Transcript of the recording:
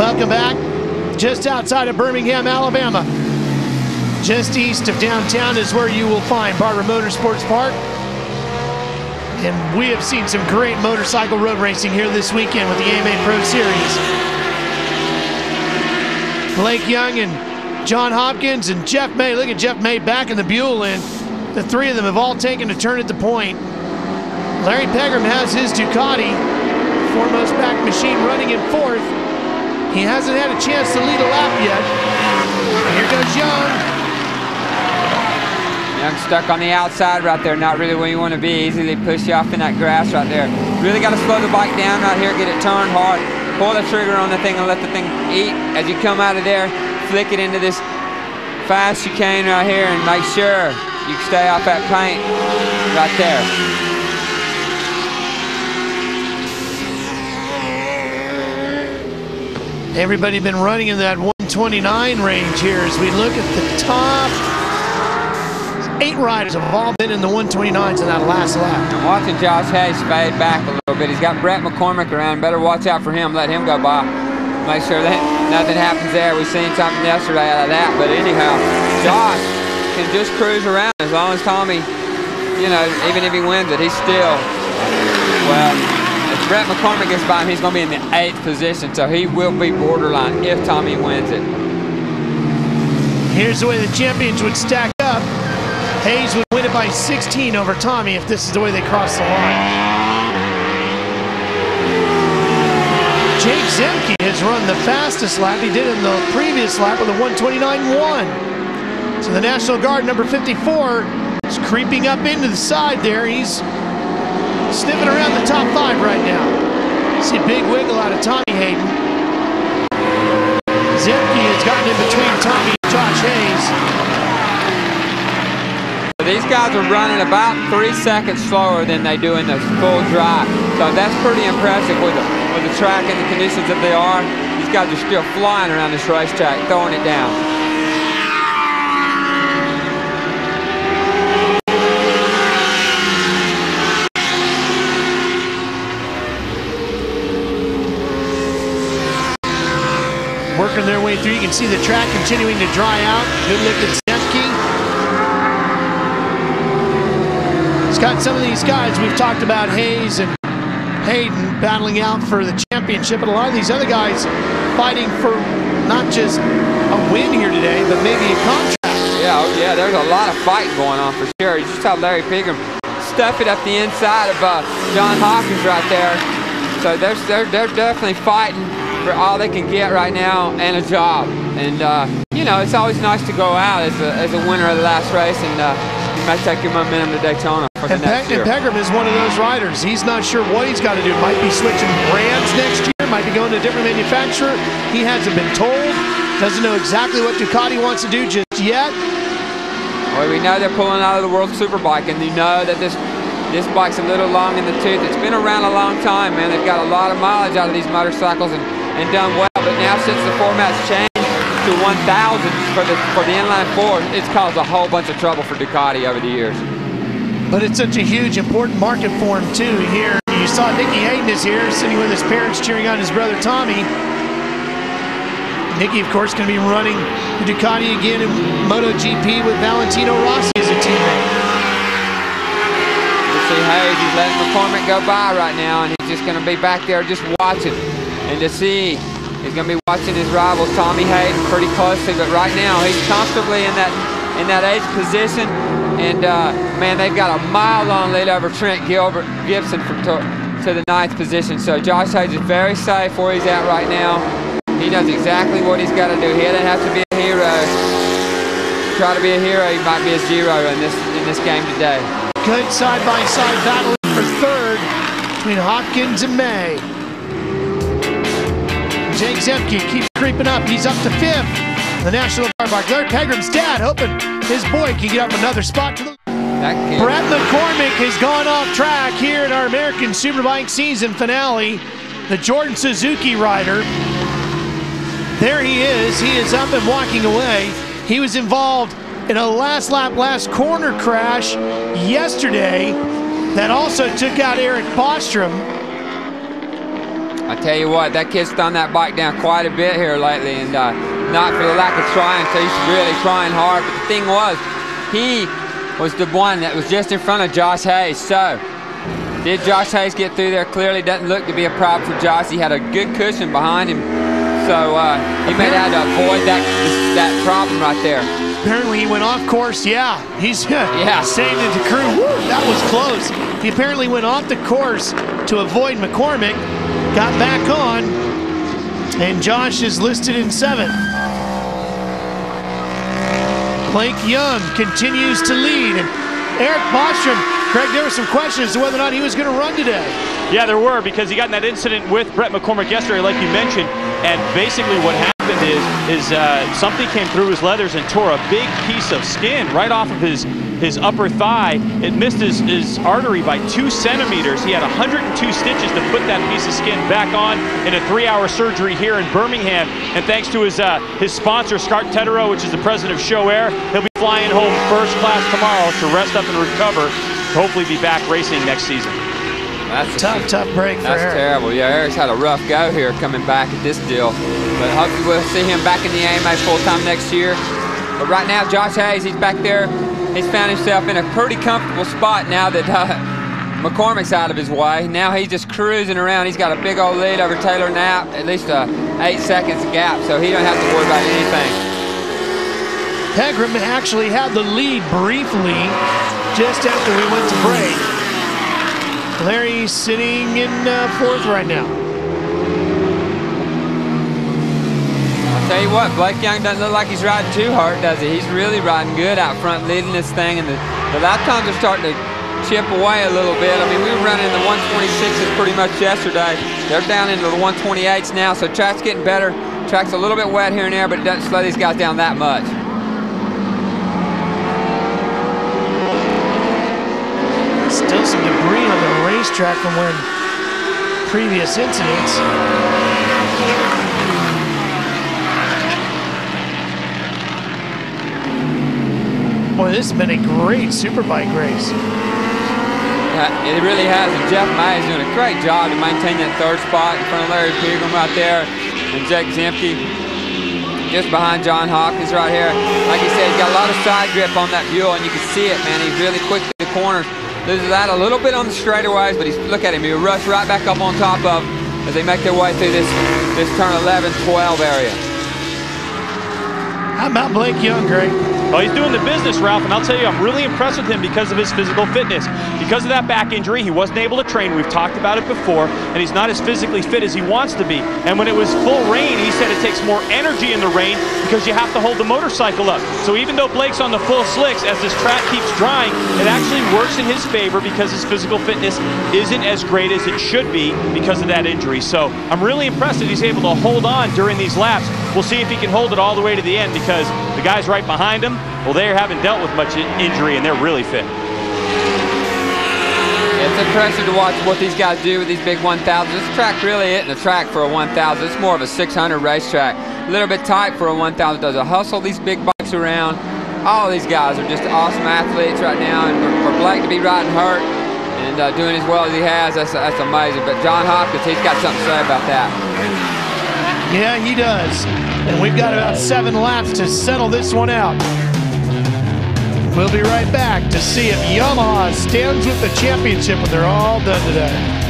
Welcome back. Just outside of Birmingham, Alabama. Just east of downtown is where you will find Barber Motorsports Park. And we have seen some great motorcycle road racing here this weekend with the AMA Pro Series. Blake Young and John Hopkins and Jeff May. Look at Jeff May back in the Buell, and the three of them have all taken a turn at the point. Larry Pegram has his Ducati, foremost back machine, running in fourth. He hasn't had a chance to lead a lap yet. Here goes Young. Young stuck on the outside right there, not really where you want to be. Easily push you off in that grass right there. Really got to slow the bike down right here, get it turned hard. Pull the trigger on the thing and let the thing eat. As you come out of there, flick it into this fast chicane right here and make sure you stay off that paint right there. Everybody been running in that 129 range here as we look at the top. 8 riders have all been in the 129s in that last lap. I'm watching Josh Hayes fade back a little bit. He's got Brett McCormick around. Better watch out for him. Let him go by. Make sure that nothing happens there. We've seen something yesterday out of that. But anyhow, Josh can just cruise around as long as Tommy, you know, even if he wins it, he's still, well, if Brett McCormick gets by him, he's going to be in the 8th position. So he will be borderline if Tommy wins it. Here's the way the champions would stack up. Hayes would win it by 16 over Tommy if this is the way they cross the line. Jake Zemke has run the fastest lap. He did in the previous lap with a 129.1. So the National Guard number 54 is creeping up into the side there. He's sniffing around the top 5 right now. See a big wiggle out of Tommy Hayden. Zemke has gotten in between Tommy and Josh Hayes. These guys are running about 3 seconds slower than they do in the full dry. So that's pretty impressive with the track and the conditions that they are. These guys are still flying around this racetrack, throwing it down. Working their way through. You can see the track continuing to dry out. Good look at Zemke. Got some of these guys we've talked about, Hayes and Hayden, battling out for the championship, and a lot of these other guys fighting for not just a win here today, but maybe a contract. Yeah, oh yeah, there's a lot of fighting going on for sure. You just saw Larry Pegram stuff it up the inside of John Hawkins right there. So they're definitely fighting for all they can get right now and a job. And you know, it's always nice to go out as a winner of the last race, and you might take your momentum to Daytona. And Pegram is one of those riders. He's not sure what he's got to do. Might be switching brands next year. Might be going to a different manufacturer. He hasn't been told. Doesn't know exactly what Ducati wants to do just yet. Well, we know they're pulling out of the World Superbike, and you know that this bike's a little long in the tooth. It's been around a long time, man. They've got a lot of mileage out of these motorcycles and done well. But now since the format's changed to 1,000 for the inline 4, it's caused a whole bunch of trouble for Ducati over the years. But it's such a huge, important market for him, too, here. You saw Nicky Hayden is here, sitting with his parents cheering on his brother, Tommy. Nicky, of course, going to be running the Ducati again in MotoGP with Valentino Rossi as a teammate. You see Hayes, he's letting McCormick go by right now, and he's just going to be back there just watching. And to see, he's going to be watching his rival, Tommy Hayden, pretty closely. But right now, he's comfortably in that 8th position. And, man, they've got a mile-long lead over Trent Gibson to the 9th position. So Josh Hayes is very safe where he's at right now. He knows exactly what he's got to do. He doesn't have to be a hero. Try to be a hero, he might be a zero in this game today. Good side-by-side battle for 3rd between Hopkins and May. Jake Zemke keeps creeping up. He's up to 5th. The National Guard. Larry Pegram's dad hoping his boy can get up another spot to the... Brett McCormick has gone off track here in our American Superbike season finale. The Jordan Suzuki rider. There he is. He is up and walking away. He was involved in a last lap, last corner crash yesterday that also took out Eric Bostrom. I tell you what, that kid's thrown that bike down quite a bit here lately, and not for the lack of trying, so he's really trying hard. But the thing was, he was the one that was just in front of Josh Hayes. So, did Josh Hayes get through there? Clearly doesn't look to be a problem for Josh. He had a good cushion behind him, so he may have to avoid that problem right there. Apparently he went off course. Yeah, he's saying to the crew, woo, that was close. He apparently went off the course to avoid McCormick, got back on, and Josh is listed in 7th. Blake Young continues to lead, and Eric Bostrom, Craig, there were some questions as to whether or not he was going to run today. Yeah, there were, because he got in that incident with Brett McCormick yesterday, like you mentioned, and basically what happened is something came through his leathers and tore a big piece of skin right off of his upper thigh. It missed his artery by 2 centimeters. He had 102 stitches to put that piece of skin back on in a 3-hour surgery here in Birmingham. And thanks to his sponsor, Scott Teterow, which is the president of Show Air, he'll be flying home first class tomorrow to rest up and recover, to hopefully be back racing next season. That's a tough break for Eric. That's terrible. Yeah, Eric's had a rough go here coming back at this deal. But hopefully we'll see him back in the AMA full-time next year. But right now, Josh Hayes, he's back there. He's found himself in a pretty comfortable spot now that McCormick's out of his way. Now he's just cruising around. He's got a big old lead over Taylor Knapp, at least 8 seconds gap, so he don't have to worry about anything. Pegram actually had the lead briefly just after we went to break. Larry's sitting in 4th right now. I'll tell you what, Blake Young doesn't look like he's riding too hard, does he? He's really riding good out front, leading this thing, and the lap times are starting to chip away a little bit. I mean, we were running in the 126s pretty much yesterday. They're down into the 128s now, so track's getting better. Track's a little bit wet here and there, but it doesn't slow these guys down that much. Still some debris on the racetrack from when previous incidents. Boy, this has been a great Superbike race. It really has, and Jeff May is doing a great job to maintain that 3rd spot in front of Larry Pegram right there, and Jake Zemke just behind John Hawkins right here. Like you said, he's got a lot of side grip on that Buell, and you can see it, man. He's really quick to the corners. Loses that a little bit on the straightaways, but look at him. He'll rush right back up on top of as they make their way through this turn 11, 12 area. How about Blake Young, Greg? Well, he's doing the business, Ralph, and I'll tell you, I'm really impressed with him because of his physical fitness. Because of that back injury, he wasn't able to train. We've talked about it before, and he's not as physically fit as he wants to be. And when it was full rain, he said it takes more energy in the rain because you have to hold the motorcycle up. So even though Blake's on the full slicks, as this track keeps drying, it actually works in his favor because his physical fitness isn't as great as it should be because of that injury. So I'm really impressed that he's able to hold on during these laps. We'll see if he can hold it all the way to the end, because the guys right behind him, well, they haven't dealt with much injury, and they're really fit. It's impressive to watch what these guys do with these big 1000s. This track really isn't a track for a 1000. It's more of a 600 racetrack. A little bit tight for a 1000. Does a hustle these big bikes around. All these guys are just awesome athletes right now, and for Blake to be riding hurt and doing as well as he has, that's amazing. But John Hopkins, he's got something to say about that. Yeah, he does. And we've got about 7 laps to settle this one out. We'll be right back to see if Yamaha stands with the championship when they're all done today.